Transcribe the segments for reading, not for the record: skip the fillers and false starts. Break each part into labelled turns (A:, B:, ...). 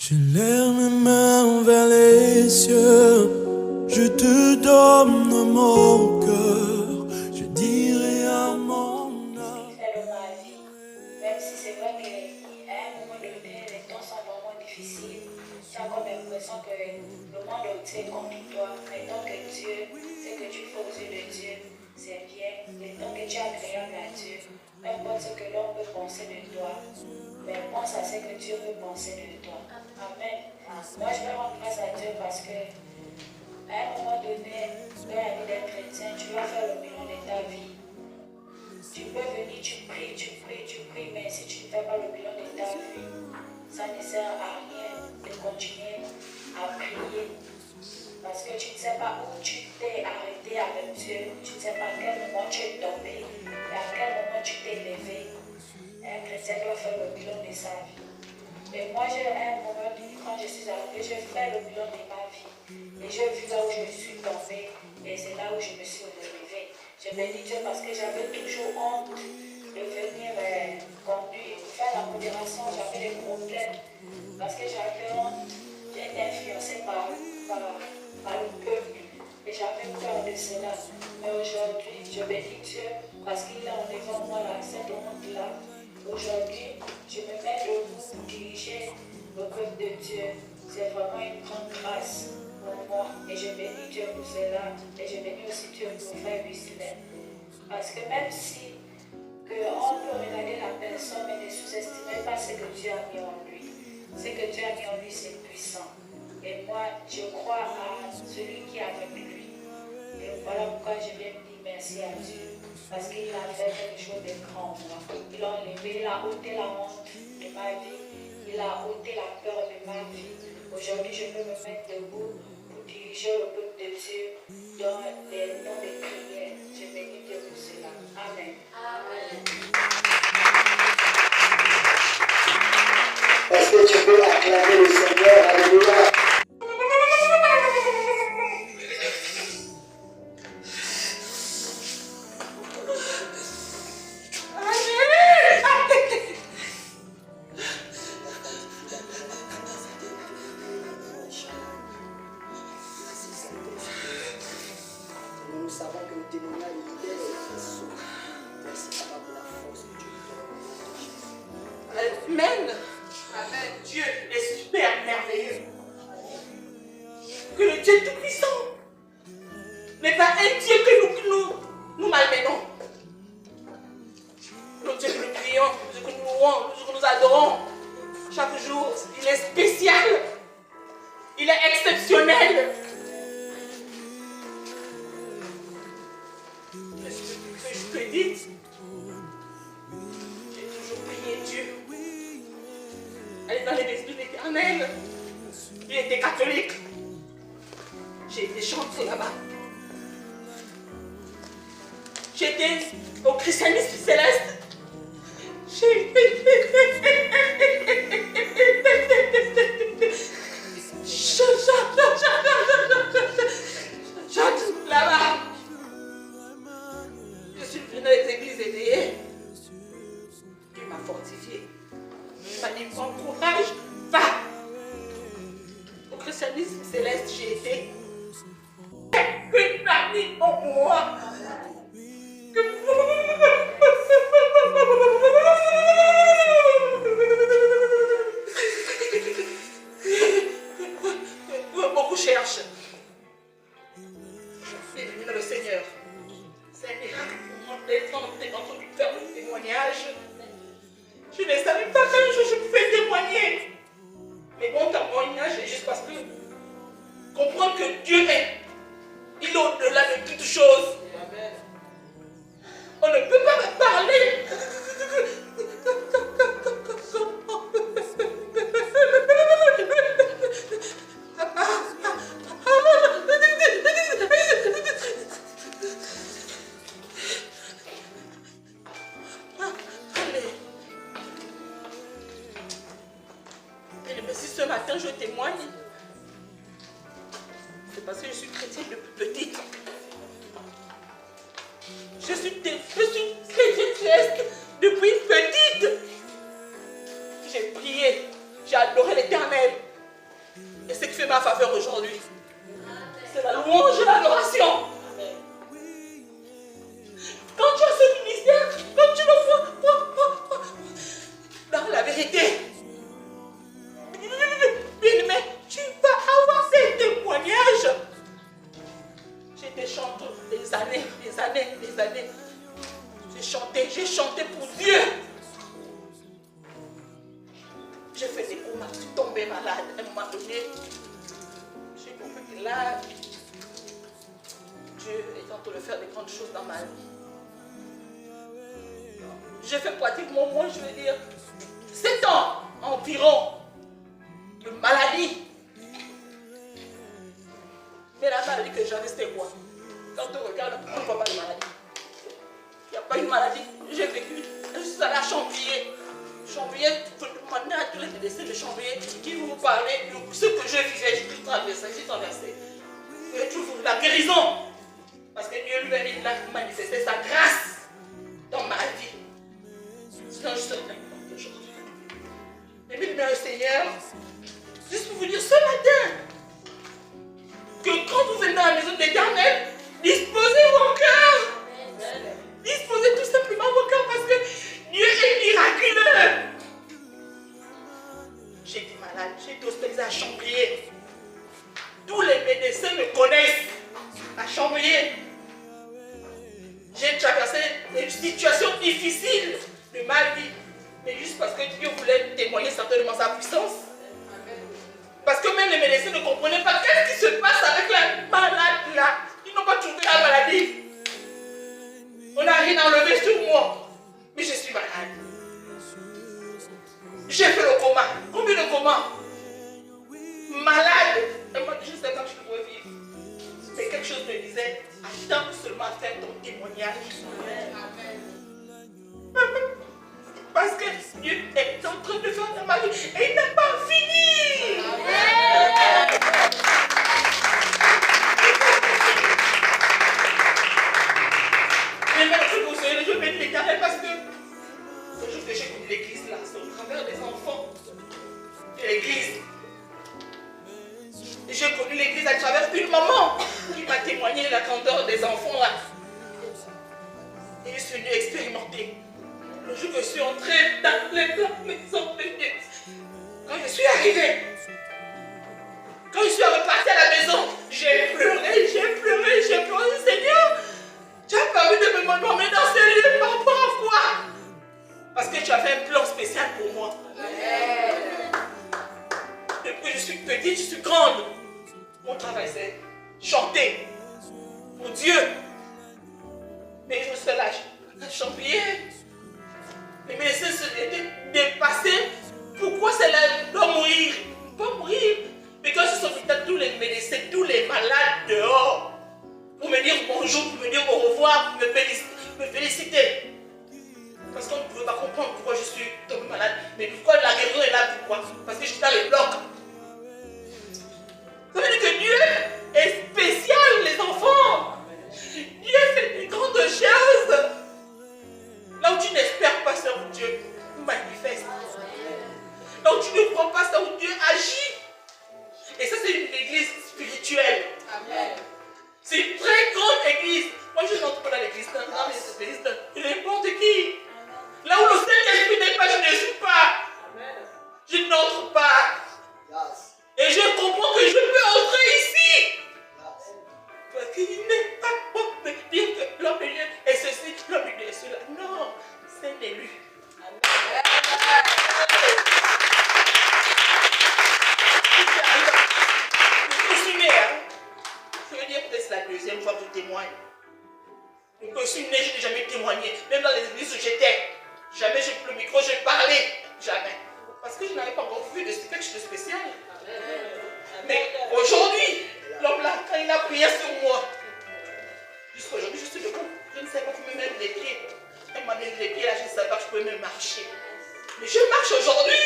A: Je lève mes mains vers les cieux, je te donne mon cœur, je dirai à mon âme.
B: C'est de ma vie, même si c'est vrai qu'à un moment donné, les temps sont vraiment difficiles, tu as comme l'impression que le monde entier est contre toi, mais tant que Dieu, ce que tu fais aux yeux de Dieu, c'est bien, et tant que tu es agréable à Dieu, peu importe ce que l'on peut penser de toi, mais pense à ce que Dieu peut penser de toi. Amen. Moi, je vais rendre grâce à Dieu parce que à un moment donné, dans la vie d'un chrétien, tu vas faire le bilan de ta vie. Tu peux venir, tu pries, mais si tu ne fais pas le bilan de ta vie, ça ne sert à rien de continuer à prier. Parce que tu ne sais pas où tu t'es arrêté avec Dieu, tu ne sais pas à quel moment tu es tombé et à quel moment tu t'es levé. Un chrétien doit faire le bilan de sa vie. Et moi, j'ai à un moment, quand je suis arrivée, j'ai fait le bilan de ma vie. Et j'ai vu là où je suis tombée. Et c'est là où je me suis relevée. Je bénis Dieu parce que j'avais toujours honte de venir conduire, faire la modération. J'avais des problèmes. Parce que j'avais honte. J'étais influencée par le peuple. Et j'avais peur de cela. Mais aujourd'hui, je bénis Dieu parce qu'il a enlevé en moi cette honte-là. Aujourd'hui, je me mets debout pour diriger le peuple de Dieu. C'est vraiment une grande grâce pour moi. Et je bénis Dieu pour cela. Et je bénis aussi Dieu pour frère Wisley. Parce que même si on peut regarder la personne, mais ne sous-estimez pas ce que Dieu a mis en lui. Ce que Dieu a mis en lui, c'est puissant. Et moi, je crois à celui qui est avec lui. Et voilà pourquoi je viens dire merci à Dieu. Parce qu'il a fait quelque chose de grand pour moi. Il a enlevé, il a ôté la honte de ma vie. Il a ôté la peur de ma vie. Aujourd'hui, je peux me mettre debout pour diriger le peuple de Dieu dans les noms de prières. Je bénis Dieu pour cela. Amen. Amen.
C: Est-ce que tu peux acclamer le Seigneur? Alléluia. Nous savons que le témoignage est libéré et sauvé. Merci Papa pour la force que tu nous donnes.
D: Amen. Amen. Dieu est super merveilleux. Que le Dieu Tout-Puissant n'est pas un Dieu que nous malmenons. Le Dieu que nous prions, le Dieu que nous louons, le Dieu que nous adorons, chaque jour, il est spécial. Il est exceptionnel. Que je te dise, j'ai toujours prié Dieu. Elle est dans l'église de l'Éternel. Il était catholique. J'ai été chanter là-bas. J'étais au christianisme céleste. Chante là-bas. Je suis venue dans les églises éveillées. Dieu m'a fortifié. Il m'a dit, prends courage, va. Au christianisme céleste, j'ai été une amie en moi. Beaucoup cherchent. C'est venu dans le Seigneur. C'est un miracle pour moi d'être entendu faire le témoignage. Je ne savais pas qu'un jour je pouvais témoigner. Mais mon témoignage est juste parce que comprendre que Dieu est, il est au-delà de toutes choses. On ne peut pas parler. Et si ce matin je témoigne, c'est parce que je suis chrétienne depuis petite. Je suis chrétienne céleste depuis petite. J'ai prié, j'ai adoré l'Éternel. Et ce qui fait ma faveur aujourd'hui, c'est la louange et l'adoration. Quand tu as ce ministère, comme tu le vois, dans la vérité, bien-aimé, tu vas avoir ces témoignages. J'ai été chanteuse des années. J'ai chanté pour Dieu. J'ai fait des comas, je suis tombée malade. À un moment donné, j'ai compris que là, Dieu est en train de faire des grandes choses dans ma vie. J'ai fait pratiquement, moi je veux dire, 7 ans environ de maladie. Mais la maladie que j'avais, c'était quoi? Quand on regarde, on ne voit pas de maladie. Il n'y a pas une maladie. J'ai vécu. Je suis allée à Chambrier. Chambrier, il faut demander à tous les médecins de Chambrier qui vont vous parler de ce que je vivais. J'ai tout traversé. Et toujours la guérison. Parce que Dieu lui-même, il a manifesté sa grâce dans ma vie. Sinon, je serais morte aujourd'hui. Et bien, le Seigneur, juste pour vous dire ce matin, que quand vous venez dans la maison de l'Éternel, disposez vos cœurs. Disposez tout simplement vos cœurs parce que Dieu est miraculeux. J'ai été malade, j'ai été hospitalisée à Chambrier. Tous les médecins me connaissent à Chambrier. J'ai traversé des situations difficiles de ma vie, mais juste parce que Dieu voulait témoigner certainement sa puissance. Parce que même les médecins ne comprenaient pas qu'est-ce qui se passe avec la malade là. Ils n'ont pas trouvé la maladie. On n'a rien enlevé sur moi. Mais je suis malade. J'ai fait le coma. Combien de comas? Malade. Et moi, je ne sais pas que je pouvais vivre. Mais quelque chose me disait, attends seulement à faire ton témoignage. Parce que Dieu est en train de faire dans ma vie et il n'a pas fini. Mais même que vous soyez, je vais l'Éternel parce que le jour que j'ai connu l'église là, c'est au travers des enfants de l'église. Et j'ai connu l'église à travers une maman qui m'a témoigné la grandeur des enfants là. Et je suis venue expérimenter. Le jour que je suis entrée dans les maisons de Dieu, quand je suis arrivée, quand je suis repartie à la maison, j'ai pleuré, Seigneur, tu as permis de me nommer dans ce lieu par rapport à quoi? Parce que tu as fait un plan spécial pour moi. Depuis que je suis petite, je suis grande. Mon travail c'est chanter pour Dieu. Mais je suis là, à Chambrier. Les médecins étaient dépassés. Pourquoi celle-là doit mourir? Pas mourir. Mais quand je suis sortie, tous les médecins, tous les malades dehors, pour me dire bonjour, pour me dire au revoir, pour me féliciter. Parce qu'on ne pouvait pas comprendre pourquoi je suis tombée malade. Mais pourquoi la guérison est là? Pourquoi? Parce que je suis dans les blocs. Ça veut dire que Dieu est spécial, les enfants. Dieu fait des grandes choses. Là où tu n'espères pas, c'est où Dieu manifeste. Là où tu ne crois pas, c'est où Dieu agit. Et ça, c'est une église spirituelle. Amen. C'est une très grande église. Moi, je n'entre pas dans l'église, dans les églises de n'importe qui. Là où le Saint-Esprit n'est pas, je ne suis pas. Je n'entre pas. Et je comprends que je peux entrer ici. Parce qu'il n'est pas bon de dire que l'homme de Dieu est ceci, l'homme de Dieu est cela. Non, c'est un élu. Je suis né, je veux dire que c'est la deuxième fois que je témoigne. Donc, je suis né, je n'ai jamais témoigné. Même dans les églises où j'étais, jamais j'ai pris le micro, j'ai parlé. Jamais. Parce que je n'avais pas encore vu de quelque chose de spécial. Mais aujourd'hui, l'homme là, quand il a prié sur moi, jusqu'à aujourd'hui, je suis debout. Je ne sais pas me mettre les pieds. Elle m'a mis les pieds là, je ne savais pas que je pouvais même marcher. Mais je marche aujourd'hui.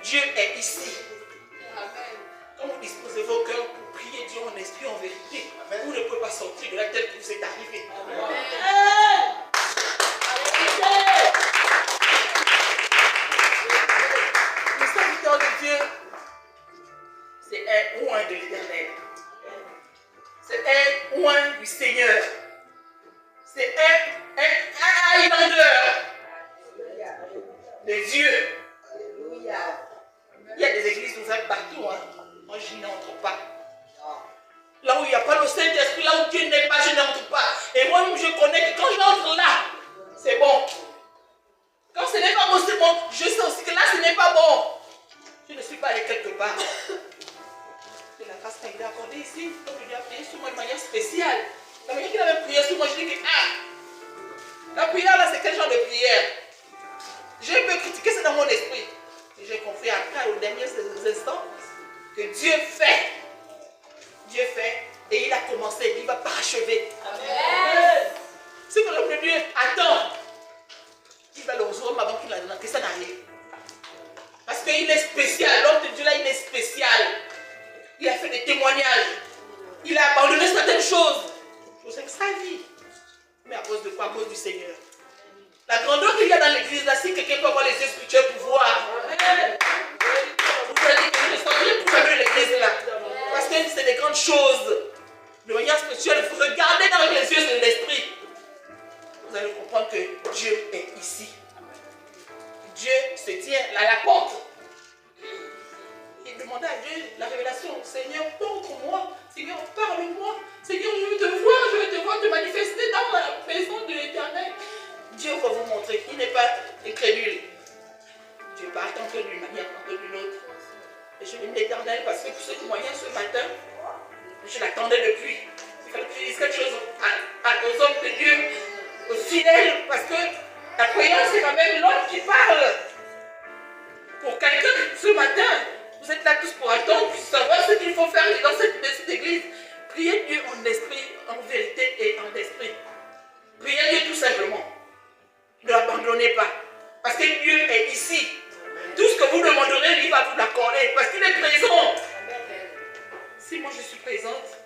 D: Dieu est ici. Quand vous disposez vos cœurs pour prier Dieu en esprit, en vérité, vous ne pouvez pas sortir de là tel que vous êtes arrivé. dit que la prière là, c'est quel genre de prière? J'ai un peu critiqué ça dans mon esprit. Et j'ai compris après, aux derniers instants, que Dieu fait. Dieu fait. Et il a commencé, il va parachever. Amen. Si que l'homme de Dieu attend, il va le recevoir avant qu'il a que ça n'arrive. Parce qu'il est spécial. L'homme de Dieu là, il est spécial. Il a fait des témoignages. Il a abandonné certaines choses. Chose avec sa vie. Mais à cause de quoi? À cause du Seigneur. La grandeur qu'il y a dans l'église là, si quelqu'un peut avoir les yeux spirituels pour voir. Vous allez dire que je ne sens rien pour faire l'église là. Parce que c'est des grandes choses. De manière spirituelle, il faut regarder dans les yeux de l'esprit. Vous allez comprendre que Dieu est ici. Dieu se tient à la porte. Il demandait à Dieu la révélation. Seigneur, montre-moi. Seigneur, parle-moi. Seigneur, je veux te voir te manifester dans la maison de l'Éternel. Dieu va vous montrer. Il n'est pas incrédule. Dieu parle tantôt d'une manière, tantôt d'une autre. Et je viens l'Éternel parce que ce témoignage ce matin, je l'attendais depuis. Il fallait que je dise quelque chose aux hommes de Dieu, aux fidèles, parce que la prière, c'est quand même l'homme qui parle. Pour quelqu'un, ce matin, vous êtes là tous pour attendre, pour savoir ce qu'il faut faire dans cette église. Priez Dieu en esprit, en vérité et en esprit. Priez Dieu tout simplement. Ne l'abandonnez pas. Parce que Dieu est ici. Tout ce que vous demanderez, lui va vous l'accorder. Parce qu'il est présent. Si moi je suis présente,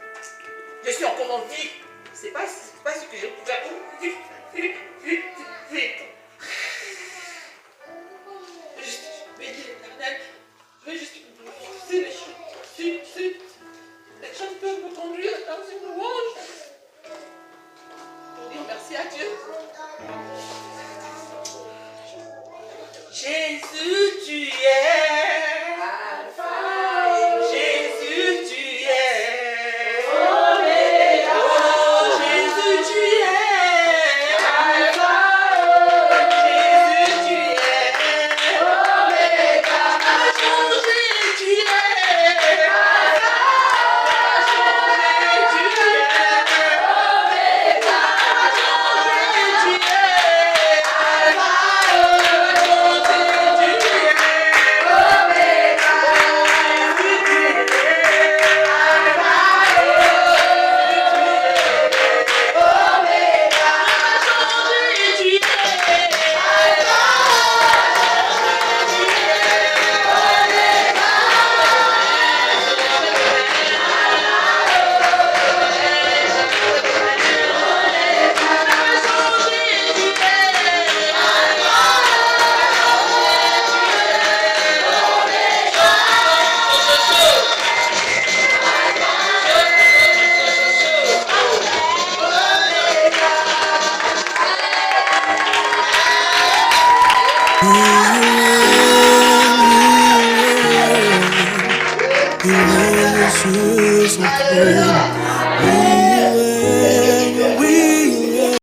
D: je suis encore en vie. C'est pas ce que je peux faire. Je vais dire l'Éternel. Je vais juste pousser les choses. Les choses peuvent vous conduire dans une louange. Pour dire merci à Dieu. Jésus, tu es Alpha. Jésus, tu es Oméga. Oh, Jésus, tu es Alpha. Jésus, tu es Oméga. Jésus, tu es Alpha. Jésus, tu es Oméga. Jésus, tu es Alpha.
A: Il est sur son trône.